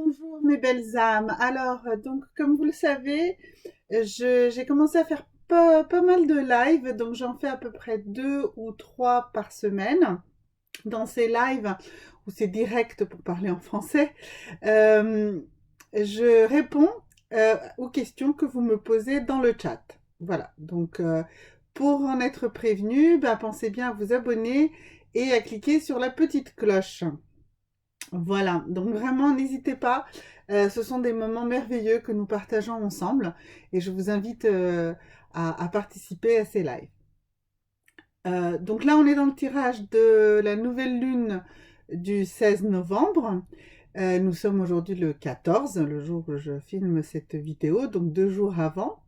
Bonjour mes belles âmes. Alors, donc comme vous le savez, j'ai commencé à faire pas mal de lives, donc j'en fais à peu près 2 ou 3 par semaine. Dans ces lives, où c'est direct pour parler en français, euh, je réponds aux questions que vous me posez dans le chat. Voilà, donc pour en être prévenu, pensez bien à vous abonner et à cliquer sur la petite cloche. Voilà, donc vraiment n'hésitez pas, ce sont des moments merveilleux que nous partageons ensemble et je vous invite à participer à ces lives. Donc là, on est dans le tirage de la nouvelle lune du 16 novembre. Nous sommes aujourd'hui le 14, le jour où je filme cette vidéo, donc 2 jours avant.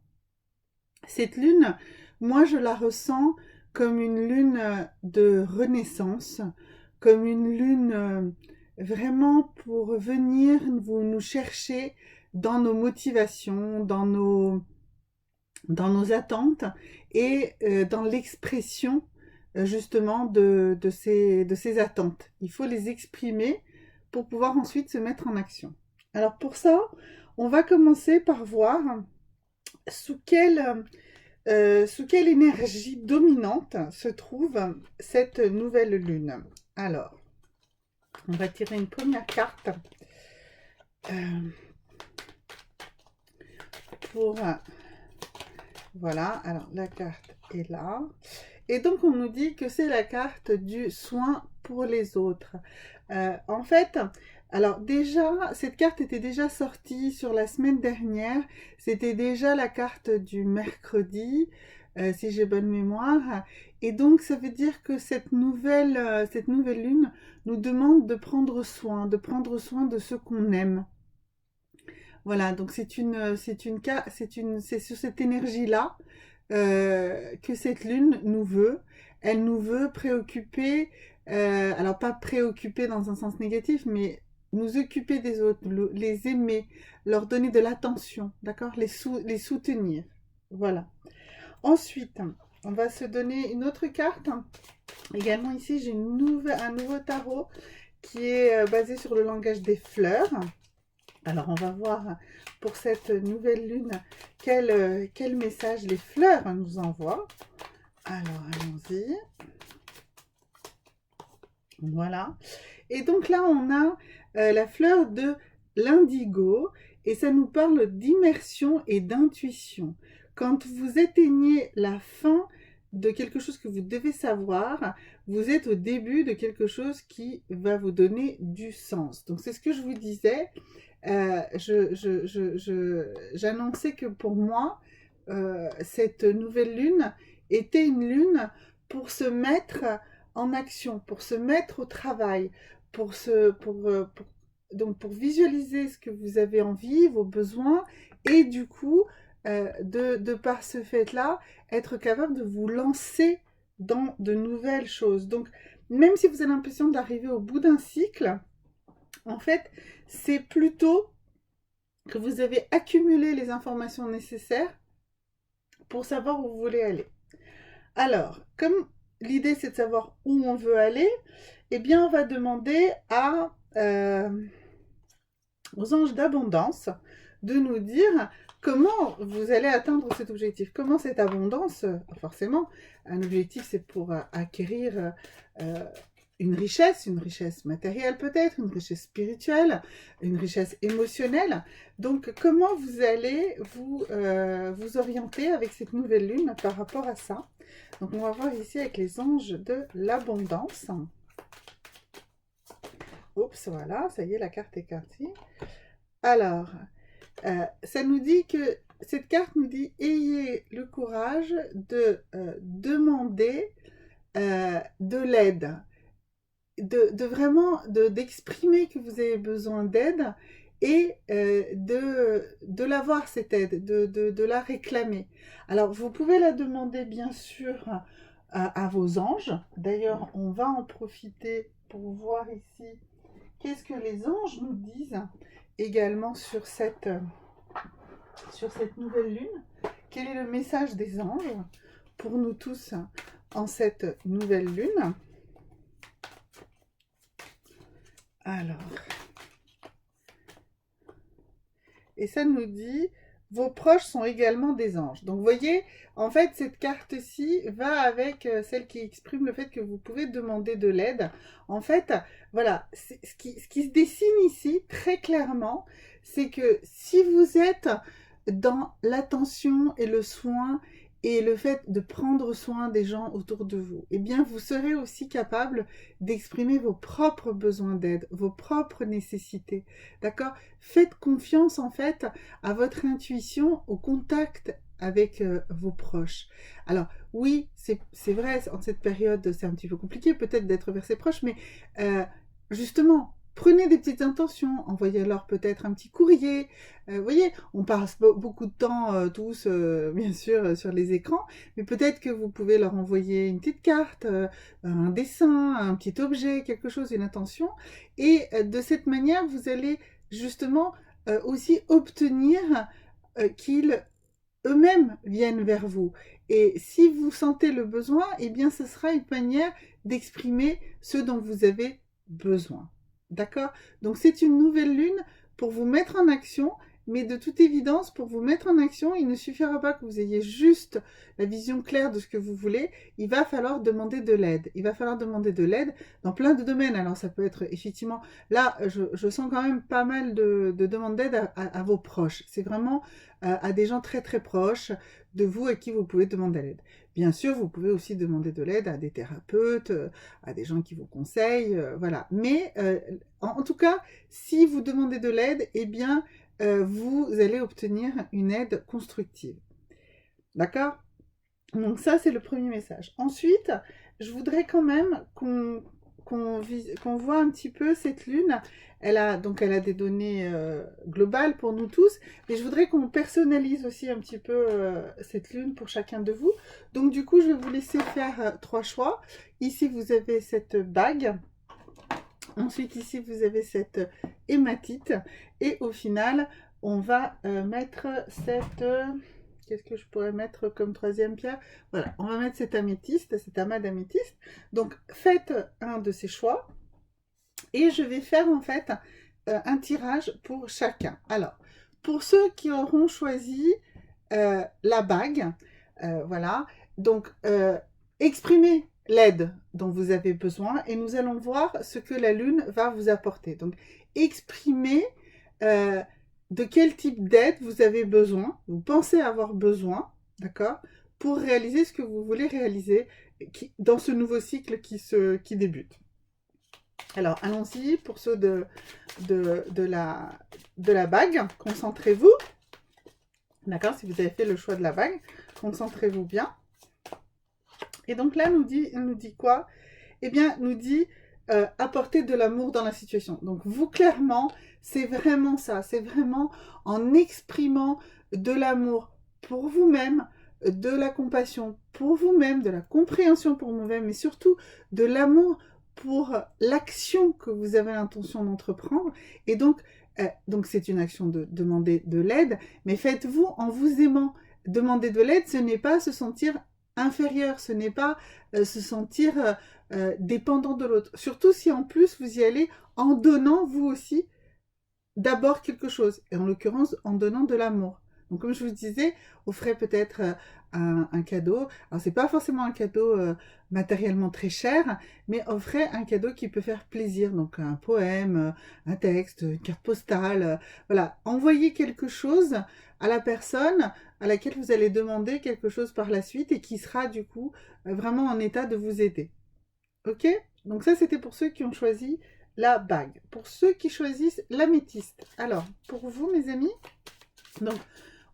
Cette lune, moi je la ressens comme une lune de renaissance, comme une lune vraiment pour venir vous nous chercher dans nos motivations, dans nos attentes et dans l'expression justement de ces attentes. Il faut les exprimer pour pouvoir ensuite se mettre en action. Alors pour ça, on va commencer par voir sous quelle énergie dominante se trouve cette nouvelle lune. Alors, on va tirer une première carte pour... Voilà, alors la carte est là. Et donc, on nous dit que c'est la carte du soin pour les autres. En fait, alors déjà, cette carte était déjà sortie sur la semaine dernière. C'était déjà la carte du mercredi, si j'ai bonne mémoire. Et donc, ça veut dire que cette nouvelle lune nous demande de prendre soin de ce qu'on aime. Voilà, donc c'est sur cette énergie-là que cette lune nous veut. Elle nous veut préoccuper, alors pas préoccuper dans un sens négatif, mais nous occuper des autres, les aimer, leur donner de l'attention, d'accord, les soutenir. Voilà. Ensuite, on va se donner une autre carte. Également ici, j'ai un nouveau tarot qui est basé sur le langage des fleurs. Alors, on va voir pour cette nouvelle lune quel message les fleurs nous envoient. Alors, allons-y. Voilà. Et donc là, on a la fleur de l'indigo et ça nous parle d'immersion et d'intuition. Quand vous éteignez la fin de quelque chose que vous devez savoir, vous êtes au début de quelque chose qui va vous donner du sens. Donc, c'est ce que je vous disais. J'annonçais que pour moi, cette nouvelle lune était une lune pour se mettre en action, pour se mettre au travail, donc pour visualiser ce que vous avez envie, vos besoins, et du coup, de par ce fait-là, être capable de vous lancer dans de nouvelles choses. Donc, même si vous avez l'impression d'arriver au bout d'un cycle, en fait, c'est plutôt que vous avez accumulé les informations nécessaires pour savoir où vous voulez aller. Alors, comme l'idée c'est de savoir où on veut aller, eh bien on va demander aux anges d'abondance de nous dire comment vous allez atteindre cet objectif. Comment cette abondance, forcément, un objectif c'est pour acquérir une richesse matérielle peut-être, une richesse spirituelle, une richesse émotionnelle. Donc, comment vous allez vous orienter avec cette nouvelle lune par rapport à ça? Donc, on va voir ici avec les anges de l'abondance. Oups, voilà, ça y est, la carte est partie. Alors, ça nous dit que cette carte nous dit ayez le courage de demander de l'aide. De vraiment d'exprimer que vous avez besoin d'aide et de l'avoir cette aide, de la réclamer. Alors vous pouvez la demander bien sûr à vos anges. D'ailleurs on va en profiter pour voir ici qu'est-ce que les anges nous disent également sur cette nouvelle lune. Quel est le message des anges pour nous tous en cette nouvelle lune? Alors, et ça nous dit vos proches sont également des anges. Donc vous voyez, en fait, cette carte-ci va avec celle qui exprime le fait que vous pouvez demander de l'aide. En fait, voilà, ce qui se dessine ici très clairement, c'est que si vous êtes dans l'attention et le soin et le fait de prendre soin des gens autour de vous, eh bien, vous serez aussi capable d'exprimer vos propres besoins d'aide, vos propres nécessités. D'accord? Faites confiance, en fait, à votre intuition, au contact avec vos proches. Alors, oui, c'est vrai, en cette période, c'est un petit peu compliqué peut-être d'être vers ses proches, mais justement, prenez des petites intentions, envoyez-leur peut-être un petit courrier. Vous voyez, on passe beaucoup de temps tous, bien sûr, sur les écrans, mais peut-être que vous pouvez leur envoyer une petite carte, un dessin, un petit objet, quelque chose, une intention. Et de cette manière, vous allez justement aussi obtenir qu'ils eux-mêmes viennent vers vous. Et si vous sentez le besoin, eh bien, ce sera une manière d'exprimer ce dont vous avez besoin. D'accord? Donc, c'est une nouvelle lune pour vous mettre en action, mais de toute évidence, pour vous mettre en action, il ne suffira pas que vous ayez juste la vision claire de ce que vous voulez, il va falloir demander de l'aide. Il va falloir demander de l'aide dans plein de domaines. Alors, ça peut être effectivement, là, je sens quand même pas mal de demandes d'aide à vos proches. C'est vraiment à des gens très très proches de vous à qui vous pouvez demander de l'aide. Bien sûr, vous pouvez aussi demander de l'aide à des thérapeutes, à des gens qui vous conseillent, voilà. Mais en tout cas, si vous demandez de l'aide, eh bien, vous allez obtenir une aide constructive. D'accord? Donc ça, c'est le premier message. Ensuite, je voudrais quand même qu'on voit un petit peu cette lune. Elle a des données globales pour nous tous, mais je voudrais qu'on personnalise aussi un petit peu cette lune pour chacun de vous. Donc du coup, je vais vous laisser faire 3 choix. Ici, vous avez cette bague. Ensuite, ici, vous avez cette hématite. Et au final, on va mettre cette... Qu'est-ce que je pourrais mettre comme troisième pierre? Voilà, on va mettre cet améthyste, cet amas d'améthyste. Donc, faites un de ces choix. Et je vais faire en fait un tirage pour chacun. Alors, pour ceux qui auront choisi la bague, voilà, donc exprimez l'aide dont vous avez besoin et nous allons voir ce que la lune va vous apporter. Donc, exprimez de quel type d'aide vous avez besoin, vous pensez avoir besoin, d'accord, pour réaliser ce que vous voulez réaliser dans ce nouveau cycle qui débute. Alors, allons-y pour ceux de la bague. Concentrez-vous. D'accord? Si vous avez fait le choix de la bague, concentrez-vous bien. Et donc là, nous dit quoi? Eh bien, nous dit apporter de l'amour dans la situation. Donc, vous, clairement, c'est vraiment ça. C'est vraiment en exprimant de l'amour pour vous-même, de la compassion pour vous-même, de la compréhension pour vous-même, mais surtout de l'amour pour l'action que vous avez l'intention d'entreprendre. Et donc c'est une action de demander de l'aide, mais faites-vous en vous aimant. Demander de l'aide, ce n'est pas se sentir inférieur, ce n'est pas se sentir dépendant de l'autre. Surtout si en plus vous y allez en donnant vous aussi d'abord quelque chose, et en l'occurrence en donnant de l'amour. Donc comme je vous disais, offrez peut-être un cadeau. Alors c'est pas forcément un cadeau matériellement très cher, mais offrez un cadeau qui peut faire plaisir. Donc un poème, un texte, une carte postale. Voilà, envoyez quelque chose à la personne à laquelle vous allez demander quelque chose par la suite et qui sera du coup vraiment en état de vous aider. Ok? Donc ça c'était pour ceux qui ont choisi la bague. Pour ceux qui choisissent l'améthyste. Alors, pour vous, mes amis, donc,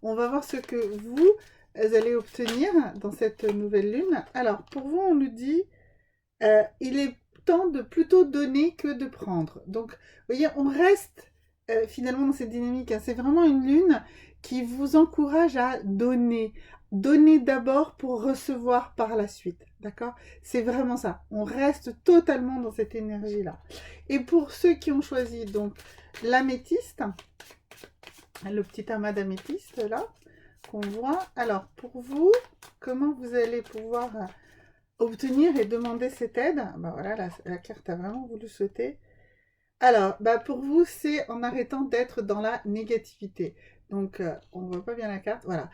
on va voir ce que vous allez obtenir dans cette nouvelle lune. Alors, pour vous, on nous dit, il est temps de plutôt donner que de prendre. Donc, vous voyez, on reste finalement dans cette dynamique. Hein. C'est vraiment une lune qui vous encourage à donner. Donner d'abord pour recevoir par la suite. D'accord? C'est vraiment ça. On reste totalement dans cette énergie-là. Et pour ceux qui ont choisi donc l'améthyste, le petit amas d'améthyste là, qu'on voit. Alors, pour vous, comment vous allez pouvoir obtenir et demander cette aide? Ben voilà, la carte a vraiment voulu sauter. Alors, bah pour vous, c'est en arrêtant d'être dans la négativité. Donc, on ne voit pas bien la carte. Voilà.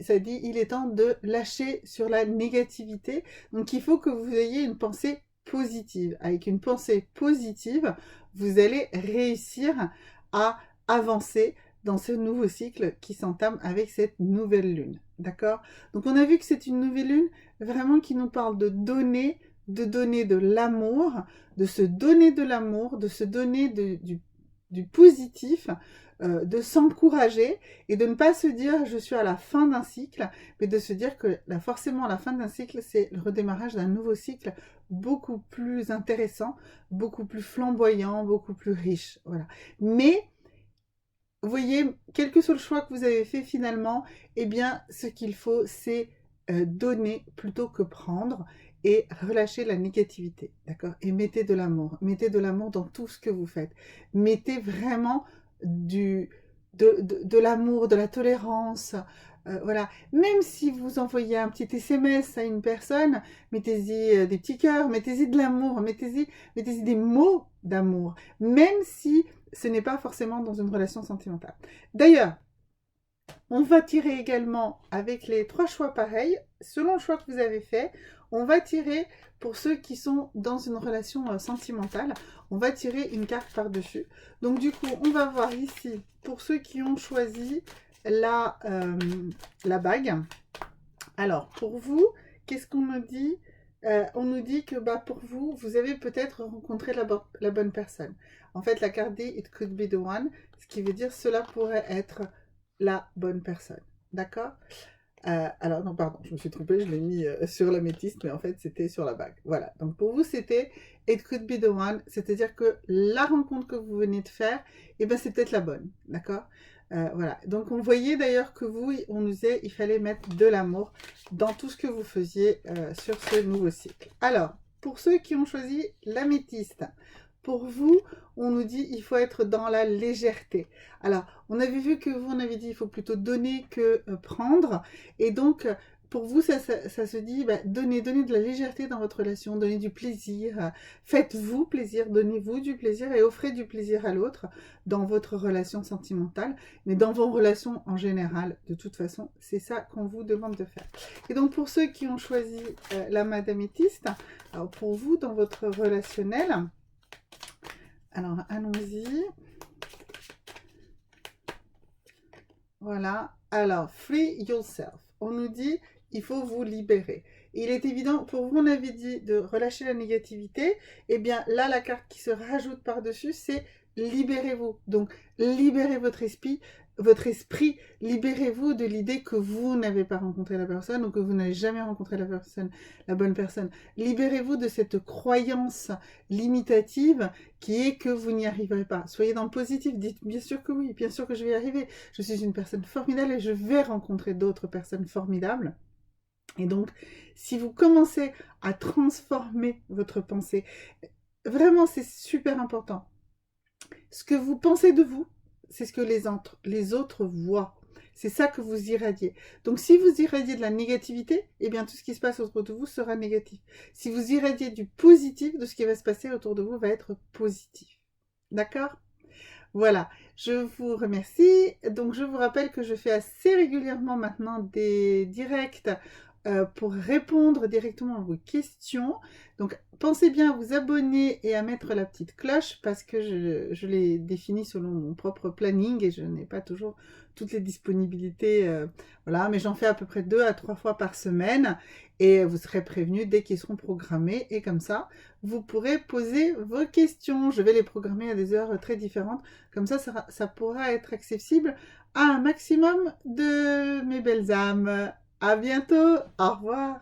Ça dit, il est temps de lâcher sur la négativité. Donc, il faut que vous ayez une pensée positive. Avec une pensée positive, vous allez réussir à avancer dans ce nouveau cycle qui s'entame avec cette nouvelle lune. D'accord? Donc, on a vu que c'est une nouvelle lune vraiment qui nous parle de donner de l'amour, de se donner de l'amour, de se donner du positif, de s'encourager et de ne pas se dire je suis à la fin d'un cycle, mais de se dire que là, forcément la fin d'un cycle, c'est le redémarrage d'un nouveau cycle beaucoup plus intéressant, beaucoup plus flamboyant, beaucoup plus riche. Voilà. Mais vous voyez, quel que soit le choix que vous avez fait finalement, eh bien, ce qu'il faut, c'est donner plutôt que prendre et relâcher la négativité, d'accord? Et mettez de l'amour dans tout ce que vous faites. Mettez vraiment de l'amour, de la tolérance, voilà. Même si vous envoyez un petit SMS à une personne, mettez-y des petits cœurs, mettez-y de l'amour, mettez-y des mots d'amour. Même si ce n'est pas forcément dans une relation sentimentale. D'ailleurs, on va tirer également avec les 3 choix pareils, selon le choix que vous avez fait, on va tirer pour ceux qui sont dans une relation sentimentale, on va tirer une carte par-dessus. Donc du coup, on va voir ici, pour ceux qui ont choisi la bague. Alors, pour vous, qu'est-ce qu'on nous dit? On nous dit que bah, pour vous, vous avez peut-être rencontré la bonne personne. En fait, la carte dit « It could be the one », ce qui veut dire « cela pourrait être la bonne personne ». D'accord? Alors, non, pardon, je me suis trompée, je l'ai mis sur l'améthyste, mais en fait, c'était sur la bague. Voilà, donc pour vous, c'était « It could be the one », c'est-à-dire que la rencontre que vous venez de faire, eh ben, c'est peut-être la bonne. D'accord? Voilà, donc on voyait d'ailleurs que vous, on nous disait il fallait mettre de l'amour dans tout ce que vous faisiez sur ce nouveau cycle. Alors, pour ceux qui ont choisi l'améthyste, pour vous, on nous dit il faut être dans la légèreté. Alors, on avait vu que vous, on avait dit il faut plutôt donner que prendre. Et donc, pour vous, ça se dit, bah, donnez de la légèreté dans votre relation, donnez du plaisir, faites-vous plaisir, donnez-vous du plaisir et offrez du plaisir à l'autre dans votre relation sentimentale, mais dans vos relations en général. De toute façon, c'est ça qu'on vous demande de faire. Et donc, pour ceux qui ont choisi la Madaméthyste, alors pour vous, dans votre relationnel, alors allons-y. Voilà. Alors, free yourself. On nous dit il faut vous libérer. Il est évident, pour vous, on avait dit de relâcher la négativité. Eh bien, là, la carte qui se rajoute par-dessus, c'est libérez-vous. Donc, libérez votre esprit, libérez-vous de l'idée que vous n'avez pas rencontré la personne ou que vous n'avez jamais rencontré la personne, la bonne personne. Libérez-vous de cette croyance limitative qui est que vous n'y arriverez pas. Soyez dans le positif, dites bien sûr que oui, bien sûr que je vais y arriver. Je suis une personne formidable et je vais rencontrer d'autres personnes formidables. Et donc, si vous commencez à transformer votre pensée, vraiment c'est super important. Ce que vous pensez de vous, c'est ce que les autres voient. C'est ça que vous irradiez. Donc si vous irradiez de la négativité, eh bien tout ce qui se passe autour de vous sera négatif. Si vous irradiez du positif, de ce qui va se passer autour de vous va être positif. D'accord ? Voilà, je vous remercie. Donc je vous rappelle que je fais assez régulièrement maintenant des directs pour répondre directement à vos questions. Donc pensez bien à vous abonner et à mettre la petite cloche parce que je l'ai définie selon mon propre planning et je n'ai pas toujours toutes les disponibilités. Voilà, mais j'en fais à peu près 2 à 3 fois par semaine et vous serez prévenus dès qu'ils seront programmés et comme ça, vous pourrez poser vos questions. Je vais les programmer à des heures très différentes. Comme ça pourra être accessible à un maximum de mes belles âmes. À bientôt, au revoir.